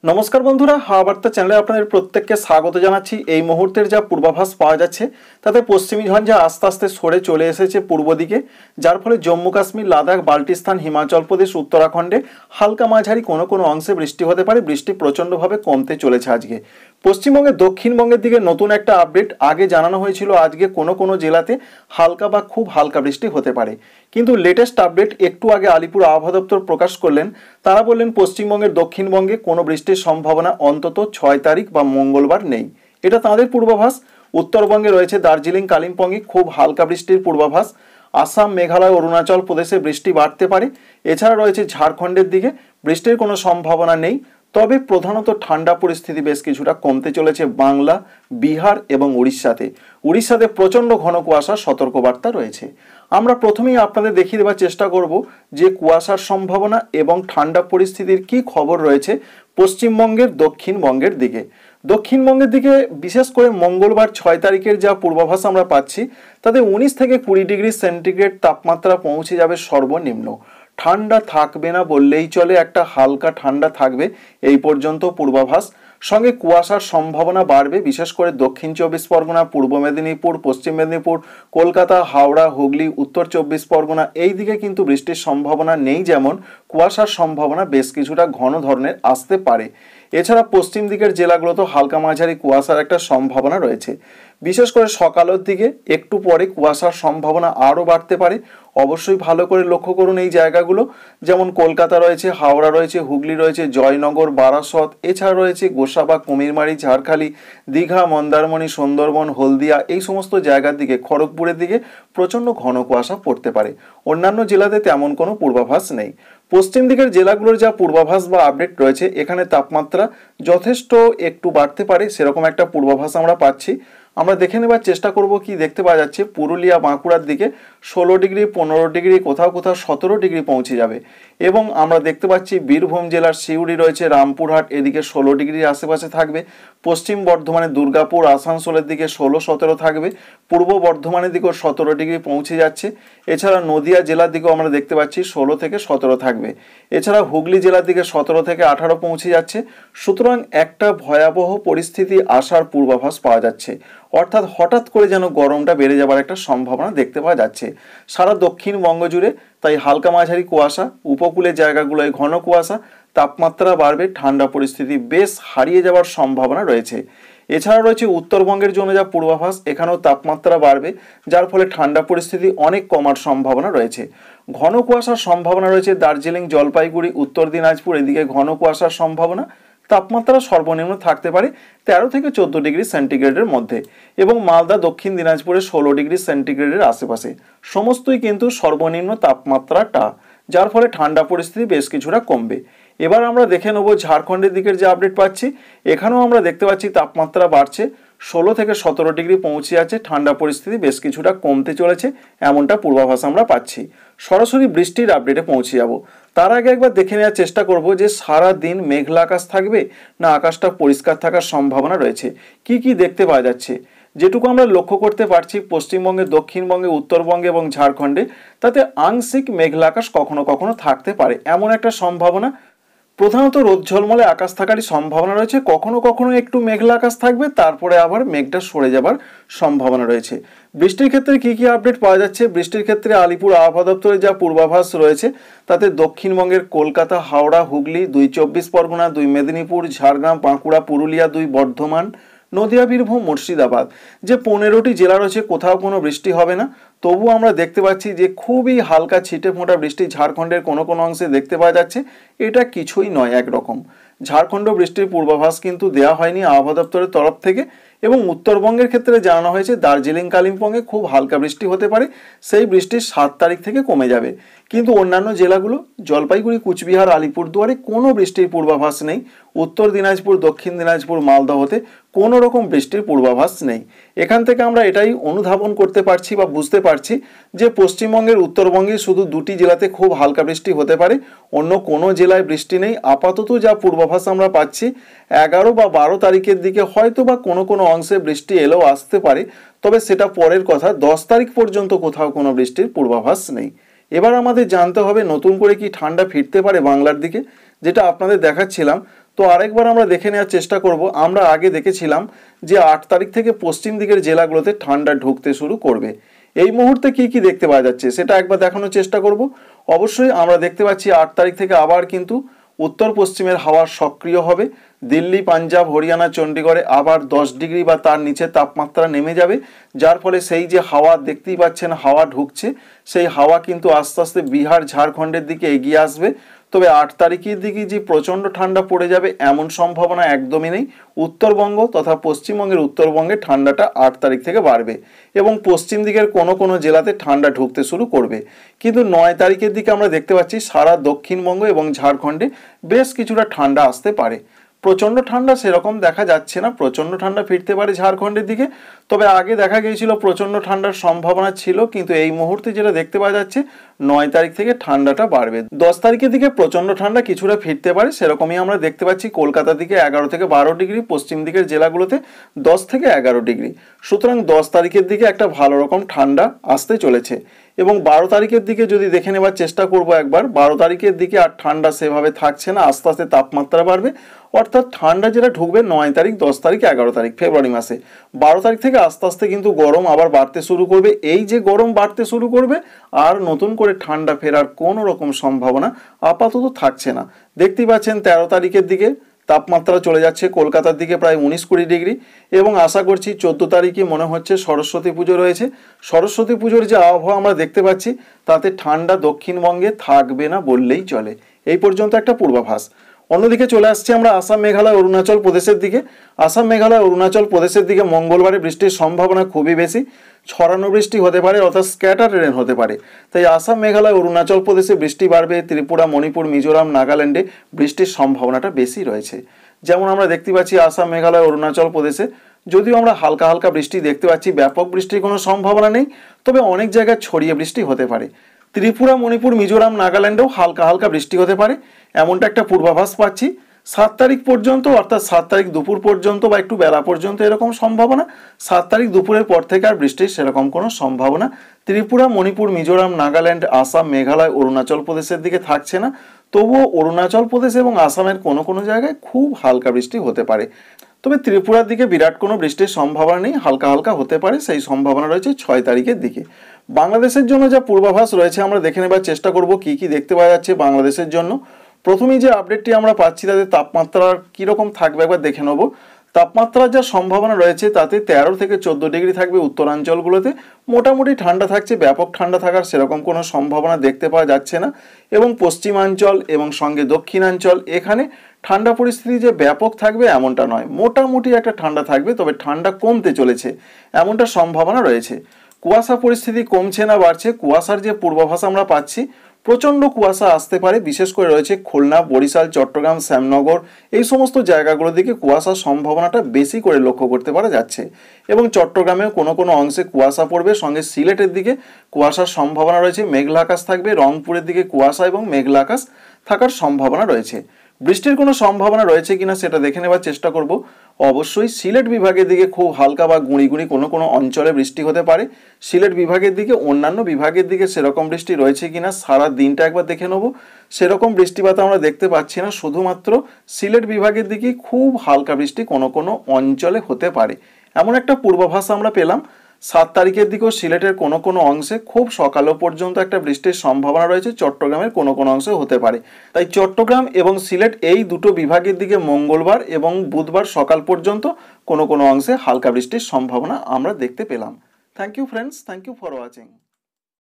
নমস্কার বন্ধুরা, হাওয়া বার্তা চ্যানেলে আপনাদের প্রত্যেককে স্বাগত জানাচ্ছি। এই মুহূর্তের যা পূর্বাভাস পাওয়া যাচ্ছে তাতে পশ্চিমী ঝঞ্ঝা আস্তে আস্তে সরে চলে এসেছে পূর্ব দিকে, যার ফলে জম্মু কাশ্মীর, লাদাখ, বাল্টিস্তান, হিমাচল প্রদেশ, উত্তরাখণ্ডে হালকা মাঝারি কোনো কোনো অংশে বৃষ্টি হতে পারে। বৃষ্টি প্রচণ্ডভাবে কমতে চলেছে আজকে। পশ্চিমবঙ্গের দক্ষিণবঙ্গের দিকে নতুন একটা আপডেট আগে জানানো হয়েছিল, আজকে কোনো কোনো জেলাতে হালকা বা খুব হালকা বৃষ্টি হতে পারে। কিন্তু লেটেস্ট আপডেট একটু আগে আলিপুর আবহাওয়া দপ্তর প্রকাশ করলেন। তারা বললেন পশ্চিমবঙ্গের দক্ষিণবঙ্গে কোনো বৃষ্টির সম্ভাবনা অন্তত 6 তারিখ বা মঙ্গলবার নেই। এটা তাদের পূর্বাভাস। উত্তরবঙ্গে রয়েছে দার্জিলিং, কালিম্পংয়ে খুব হালকা বৃষ্টির পূর্বাভাস। আসাম, মেঘালয়, অরুণাচল প্রদেশে বৃষ্টি বাড়তে পারে। এছাড়া রয়েছে ঝাড়খণ্ডের দিকে বৃষ্টির কোনো সম্ভাবনা নেই, তবে প্রধানত ঠান্ডা পরিস্থিতি বেশ কিছুটা কমতে চলেছে বাংলা, বিহার এবং উড়িষ্যাতে প্রচণ্ড ঘন কুয়াশার সতর্কবার্তা রয়েছে। আমরা প্রথমেই আপনাদের দেখিয়ে দেওয়ার চেষ্টা করব যে কুয়াশার সম্ভাবনা এবং ঠান্ডা পরিস্থিতির কি খবর রয়েছে পশ্চিমবঙ্গের দক্ষিণবঙ্গের দিকে। দক্ষিণবঙ্গের দিকে বিশেষ করে মঙ্গলবার 6 তারিখের যা পূর্বাভাস আমরা পাচ্ছি তাতে 19 থেকে 20 ডিগ্রি সেন্টিগ্রেড তাপমাত্রা পৌঁছে যাবে সর্বনিম্ন। ঠান্ডা থাকবে না বললেই চলে, একটা হালকা ঠান্ডা থাকবে এই পর্যন্ত পূর্বাভাস। সঙ্গে কুয়াশার সম্ভাবনা বাড়বে, বিশেষ করে দক্ষিণ 24 পরগনা, পূর্ব মেদিনীপুর, পশ্চিম মেদিনীপুর, কলকাতা, হাওড়া, হুগলি, উত্তর 24 পরগনা এই দিকে কিন্তু বৃষ্টির সম্ভাবনা নেই, যেমন কুয়াশার সম্ভাবনা বেশ কিছুটা ঘন ধরনের আসতে পারে। এছাড়া পশ্চিম দিকের জেলাগুলোতে হালকা মাঝারি কুয়াশার একটা সম্ভাবনা রয়েছে। বিশেষ করে সকালের দিকে একটু পরে কুয়াশার সম্ভাবনা আরও বাড়তে পারে। অবশ্যই ভালো করে লক্ষ্য করুন এই জায়গাগুলো, যেমন কলকাতা রয়েছে, হাওড়া রয়েছে, হুগলি রয়েছে, জয়নগর, বারাসত, এছাড়া রয়েছে গোসাবা, কুমিরমারি, ঝাড়খালি, দীঘা, মন্দারমণি, সুন্দরবন, হলদিয়া এই সমস্ত জায়গার দিকে, খড়গপুরের দিকে প্রচণ্ড ঘন কুয়াশা পড়তে পারে। অন্যান্য জেলাতে তেমন কোনো পূর্বাভাস নেই। পশ্চিম দিকের জেলাগুলোর যা পূর্বাভাস বা আপডেট রয়েছে, এখানে তাপমাত্রা যথেষ্ট একটু বাড়তে পারে, সেরকম একটা পূর্বাভাস আমরা পাচ্ছি। আমরা দেখে নেবার চেষ্টা করব কি দেখতে পাওয়া যাচ্ছে। পুরুলিয়া, বাঁকুড়ার দিকে 16 ডিগ্রি, 15 ডিগ্রি, কোথাও কোথাও 17 ডিগ্রি পৌঁছে যাবে। এবং আমরা দেখতে পাচ্ছি বীরভূম জেলার সিউড়ি রয়েছে, রামপুরহাট এদিকে 16 ডিগ্রির আশেপাশে থাকবে। পশ্চিম বর্ধমানে দুর্গাপুর, আসানসোলের দিকে 16-17 থাকবে। পূর্ব বর্ধমানের দিকেও 17 ডিগ্রি পৌঁছে যাচ্ছে। এছাড়া নদিয়া জেলার দিকেও আমরা দেখতে পাচ্ছি 16 থেকে 17 থাকবে। এছাড়া হুগলি জেলার দিকে 17 থেকে 18 পৌঁছে যাচ্ছে। সুতরাং একটা ভয়াবহ পরিস্থিতি আসার পূর্বাভাস পাওয়া যাচ্ছে, অর্থাৎ হঠাৎ করে যেন গরমটা বেড়ে যাবার একটা সম্ভাবনা দেখতে পাওয়া যাচ্ছে সারা দক্ষিণবঙ্গ জুড়ে। তাই হালকা মাঝারি কুয়াশা, উপকূলের জায়গাগুলোয় ঘন কুয়াশা, তাপমাত্রা বাড়বে, ঠান্ডা পরিস্থিতি বেশ হারিয়ে যাওয়ার সম্ভাবনা রয়েছে। এছাড়া রয়েছে উত্তরবঙ্গের জন্য যা পূর্বাভাস, এখানেও তাপমাত্রা বাড়বে, যার ফলে ঠান্ডা পরিস্থিতি অনেক কমার সম্ভাবনা রয়েছে। ঘন কুয়াশার সম্ভাবনা রয়েছে দার্জিলিং, জলপাইগুড়ি, উত্তর দিনাজপুর এদিকে ঘন কুয়াশার সম্ভাবনা। তাপমাত্রা সর্বনিম্ন থাকতে পারে 13 থেকে 14 ডিগ্রি সেন্টিগ্রেডের মধ্যে, এবং মালদা, দক্ষিণ দিনাজপুরে 16 ডিগ্রি সেন্টিগ্রেডের আশেপাশে। সমস্তই কিন্তু সর্বনিম্ন তাপমাত্রাটা, যার ফলে ঠান্ডা পরিস্থিতি বেশ কিছুটা কমবে। এবার আমরা দেখে নেব ঝাড়খণ্ডের দিকের যে আপডেট পাচ্ছি, এখানেও আমরা দেখতে পাচ্ছি তাপমাত্রা বাড়ছে, 16 থেকে 17 ডিগ্রি পৌঁছে যাচ্ছে। ঠান্ডা পরিস্থিতি বেশ কিছুটা কমতে চলেছে, এমনটা পূর্বাভাস আমরা পাচ্ছি। সরাসরি বৃষ্টির আপডেটে পৌঁছে যাব। তার আগে একবার দেখে নেওয়ার চেষ্টা করব যে সারা দিন মেঘলা আকাশ থাকবে না আকাশটা পরিষ্কার থাকার সম্ভাবনা রয়েছে। কি কি দেখতে পাওয়া যাচ্ছে, যেটুকু আমরা লক্ষ্য করতে পারছি পশ্চিমবঙ্গে, দক্ষিণবঙ্গে, উত্তরবঙ্গে এবং ঝাড়খণ্ডে, তাতে আংশিক মেঘলা আকাশ কখনো কখনো থাকতে পারে, এমন একটা সম্ভাবনা। প্রধানত রোদ ঝলমলে আকাশ থাকারই সম্ভাবনা রয়েছে। কখনো কখনো একটু মেঘলা আকাশ থাকবে, তারপরে আবার মেঘটা সরে যাবার সম্ভাবনা রয়েছে। বৃষ্টির ক্ষেত্রে কি কি আপডেট পাওয়া যাচ্ছে? বৃষ্টির ক্ষেত্রে আলিপুর আবহাওয়া দপ্তরের যা পূর্বাভাস রয়েছে তাতে দক্ষিণবঙ্গের কলকাতা, হাওড়া, হুগলি, 2 24 পরগনা, 2 মেদিনীপুর, ঝাড়গ্রাম, বাঁকুড়া, পুরুলিয়া, 2 বর্ধমান, নদিয়া, বীরভূম, মুর্শিদাবাদ যে 15টি জেলা রয়েছে কোথাও কোনো বৃষ্টি হবে না। তবু আমরা দেখতে পাচ্ছি যে খুবই হালকা ছিটে ফোঁটা বৃষ্টি ঝাড়খণ্ডের কোনো কোনো অংশে দেখতে পাওয়া যাচ্ছে। এটা কিছুই নয় একরকম। ঝাড়খণ্ড বৃষ্টির পূর্বাভাস কিন্তু দেওয়া হয়নি আবহাওয়া দপ্তরের তরফ থেকে। এবং উত্তরবঙ্গের ক্ষেত্রে জানানো হয়েছে দার্জিলিং, কালিম্পংয়ে খুব হালকা বৃষ্টি হতে পারে, সেই বৃষ্টি 7 তারিখ থেকে কমে যাবে। কিন্তু অন্যান্য জেলাগুলো জলপাইগুড়ি, কুচবিহার, আলিপুরদুয়ারে কোনো বৃষ্টির পূর্বাভাস নেই। উত্তর দিনাজপুর, দক্ষিণ দিনাজপুর, মালদহতে কোনো রকম বৃষ্টির পূর্বাভাস নেই। এখান থেকে আমরা এটাই অনুধাবন করতে পারছি বা বুঝতে পারছি যে পশ্চিমবঙ্গের উত্তরবঙ্গে শুধু 2টি জেলাতে খুব হালকা বৃষ্টি হতে পারে, অন্য কোনো জেলায় বৃষ্টি নেই। আপাতত যা পূর্বাভাস আমরা পাচ্ছি 11 বা 12 তারিখের দিকে হয়তো বা কোনো কোনো অংশে বৃষ্টি এলেও আসতে পারে, তবে সেটা পরের কথা। 10 তারিখ পর্যন্ত কোথাও কোনো বৃষ্টির পূর্বাভাস নেই। এবার আমাদের জানতে হবে নতুন করে কি ঠান্ডা ফিরতে পারে বাংলার দিকে, যেটা আপনাদের দেখাচ্ছিলাম। তো আরেকবার আমরা দেখে নেওয়ার চেষ্টা করব। আমরা আগে দেখেছিলাম যে 8 তারিখ থেকে পশ্চিম দিকের জেলাগুলোতে ঠান্ডা ঢুকতে শুরু করবে। এই মুহূর্তে কি কি দেখতে পাওয়া যাচ্ছে সেটা একবার দেখানোর চেষ্টা করব। অবশ্যই আমরা দেখতে পাচ্ছি 8 তারিখ থেকে আবার কিন্তু উত্তর পশ্চিমের হাওয়া সক্রিয় হবে। দিল্লি, পাঞ্জাব, হরিয়ানা, চণ্ডীগড়ে আবার 10 ডিগ্রি বা তার নিচে তাপমাত্রা নেমে যাবে, যার ফলে সেই যে হাওয়া দেখতেই পাচ্ছেন হাওয়া ঢুকছে, সেই হাওয়া কিন্তু আস্তে আস্তে বিহার, ঝাড়খণ্ডের দিকে এগিয়ে আসবে। তবে 8 তারিখের দিকে যে প্রচণ্ড ঠান্ডা পড়ে যাবে এমন সম্ভাবনা একদমই নেই। উত্তরবঙ্গ তথা পশ্চিমবঙ্গের উত্তরবঙ্গে ঠান্ডাটা 8 তারিখ থেকে বাড়বে এবং পশ্চিম দিকের কোনো কোনো জেলাতে ঠান্ডা ঢুকতে শুরু করবে। কিন্তু 9 তারিখের দিকে আমরা দেখতে পাচ্ছি সারা দক্ষিণবঙ্গ এবং ঝাড়খণ্ডে বেশ কিছুটা ঠান্ডা আসতে পারে। প্রচণ্ড ঠান্ডা সেরকম দেখা যাচ্ছে না, প্রচণ্ড ঠান্ডা ফিরতে পারে ঝাড়খণ্ডের দিকে। তবে আগে দেখা গিয়েছিল প্রচণ্ড ঠান্ডার সম্ভাবনা ছিল, কিন্তু এই মুহূর্তে যেটা দেখতে পাওয়া যাচ্ছে 9 তারিখ থেকে ঠান্ডাটা বাড়বে। 10 তারিখের দিকে প্রচণ্ড ঠান্ডা কিছুটা ফিরতে পারে, সেরকমই আমরা দেখতে পাচ্ছি কলকাতার দিকে 11 থেকে 12 ডিগ্রি, পশ্চিম দিকের জেলাগুলোতে 10 থেকে 11 ডিগ্রি। সুতরাং 10 তারিখের দিকে একটা ভালো রকম ঠান্ডা আসতে চলেছে। এবং 12 তারিখের দিকে যদি দেখে নেবার চেষ্টা করব একবার, 12 তারিখের দিকে আর ঠান্ডা সেভাবে থাকছে না, আস্তে আস্তে তাপমাত্রা বাড়বে। অর্থাৎ ঠান্ডা যেটা ঢুকবে 9 তারিখ, 10 তারিখ, 11 তারিখ ফেব্রুয়ারি মাসে। 12 তারিখ থেকে আস্তে আস্তে কিন্তু গরম আবার বাড়তে শুরু করবে। এই যে গরম বাড়তে শুরু করবে আর নতুন করে ঠান্ডা ফেরার কোনো রকম সম্ভাবনা আপাতত থাকছে না। দেখতেই পাচ্ছেন 13 তারিখের দিকে তাপমাত্রা চলে যাচ্ছে কলকাতার দিকে প্রায় 19-20 ডিগ্রি এবং আশা করছি 14 তারিখে মনে হচ্ছে সরস্বতী পুজো রয়েছে। সরস্বতী পুজোর যে আবহাওয়া আমরা দেখতে পাচ্ছি তাতে ঠান্ডা দক্ষিণবঙ্গে থাকবে না বললেই চলে। এই পর্যন্ত একটা পূর্বাভাস। অন্যদিকে চলে আসছে আমরা আসাম, মেঘালয়, অরুণাচল প্রদেশের দিকে। আসাম, মেঘালয়, অরুণাচল প্রদেশের দিকে মঙ্গলবারে বৃষ্টির সম্ভাবনা খুবই বেশি। ছড়ানো বৃষ্টি হতে পারে, অর্থাৎ স্ক্যাটার রেন হতে পারে। তাই আসাম, মেঘালয়, অরুণাচল প্রদেশে বৃষ্টি বাড়বে। ত্রিপুরা, মণিপুর, মিজোরাম, নাগাল্যান্ডে বৃষ্টির সম্ভাবনাটা বেশি রয়েছে। যেমন আমরা দেখতে পাচ্ছি আসাম, মেঘালয়, অরুণাচল প্রদেশে যদিও আমরা হালকা হালকা বৃষ্টি দেখতে পাচ্ছি, ব্যাপক বৃষ্টির কোনো সম্ভাবনা নেই, তবে অনেক জায়গায় ছড়িয়ে বৃষ্টি হতে পারে। ত্রিপুরা, মণিপুর, মিজোরাম, নাগাল্যান্ডেও হালকা হালকা বৃষ্টি হতে পারে, এমনটা একটা পূর্বাভাস পাচ্ছি। 7 তারিখ পর্যন্ত, অর্থাৎ 7 তারিখ দুপুর পর্যন্ত বা একটু বেলা পর্যন্ত এরকম সম্ভাবনা। 7 তারিখ দুপুরের পর থেকে আর বৃষ্টির সেরকম কোনো সম্ভাবনা ত্রিপুরা, মণিপুর, মিজোরাম, নাগাল্যান্ড, আসাম, মেঘালয়, অরুণাচল প্রদেশের দিকে থাকছে না। তবুও অরুণাচল প্রদেশ এবং আসামের কোনো কোনো জায়গায় খুব হালকা বৃষ্টি হতে পারে। তবে ত্রিপুরার দিকে বিরাট কোনো বৃষ্টির সম্ভাবনা নেই, হালকা হালকা হতে পারে, সেই সম্ভাবনা রয়েছে 6 তারিখের দিকে। বাংলাদেশের জন্য যা পূর্বাভাস রয়েছে আমরা দেখে নেবার চেষ্টা করব কি কি দেখতে পাওয়া যাচ্ছে বাংলাদেশের জন্য। প্রথমেই যে আপডেটটি আমরা পাচ্ছি তাতে তাপমাত্রার কীরকম থাকবে একবার দেখে নেব। তাপমাত্রার যা সম্ভাবনা রয়েছে তাতে 13 থেকে 14 ডিগ্রি থাকবে উত্তরাঞ্চলগুলোতে। মোটামুটি ঠান্ডা থাকছে, ব্যাপক ঠান্ডা থাকার সেরকম কোনো সম্ভাবনা দেখতে পাওয়া যাচ্ছে না। এবং পশ্চিমাঞ্চল এবং সঙ্গে দক্ষিণাঞ্চল এখানে ঠান্ডা পরিস্থিতি যে ব্যাপক থাকবে এমনটা নয়, মোটামুটি একটা ঠান্ডা থাকবে, তবে ঠান্ডা কমতে চলেছে এমনটা সম্ভাবনা রয়েছে। কুয়াশা পরিস্থিতি কমছে না বাড়ছে, কুয়াশার যে পূর্বাভাস আমরা পাচ্ছি প্রচণ্ড কুয়াশা আসতে পারে, বিশেষ করে রয়েছে খুলনা, বরিশাল, চট্টগ্রাম, শ্যামনগর এই সমস্ত জায়গাগুলোর দিকে কুয়াশার সম্ভাবনাটা বেশি করে লক্ষ্য করতে পারা যাচ্ছে। এবং চট্টগ্রামেও কোনো কোনো অংশে কুয়াশা পড়বে, সঙ্গে সিলেটের দিকে কুয়াশার সম্ভাবনা রয়েছে, মেঘলা আকাশ থাকবে, রংপুরের দিকে কুয়াশা এবং মেঘলা আকাশ থাকার সম্ভাবনা রয়েছে। বৃষ্টির কোনো সম্ভাবনা রয়েছে কিনা সেটা দেখে নেবার চেষ্টা করব। অবশ্যই সিলেট বিভাগের দিকে খুব হালকা বা গুঁড়ি গুঁড়ি কোনো কোনো অঞ্চলে বৃষ্টি হতে পারে। সিলেট বিভাগের দিকে, অন্যান্য বিভাগের দিকে সেরকম বৃষ্টি রয়েছে কিনা সারা দিনটা একবার দেখে নেব। সেরকম বৃষ্টিপাত আমরা দেখতে পাচ্ছি না, শুধুমাত্র সিলেট বিভাগের দিকে খুব হালকা বৃষ্টি কোনো কোনো অঞ্চলে হতে পারে, এমন একটা পূর্বাভাস আমরা পেলাম। 7 তারিখের দিকেও সিলেটের কোনো কোনো অংশে খুব সকালও পর্যন্ত একটা বৃষ্টির সম্ভাবনা রয়েছে, চট্টগ্রামের কোনো কোনো অংশে হতে পারে। তাই চট্টগ্রাম এবং সিলেট এই দুটো বিভাগের দিকে মঙ্গলবার এবং বুধবার সকাল পর্যন্ত কোনো কোনো অংশে হালকা বৃষ্টির সম্ভাবনা আমরা দেখতে পেলাম। Thank you friends, thank you for watching.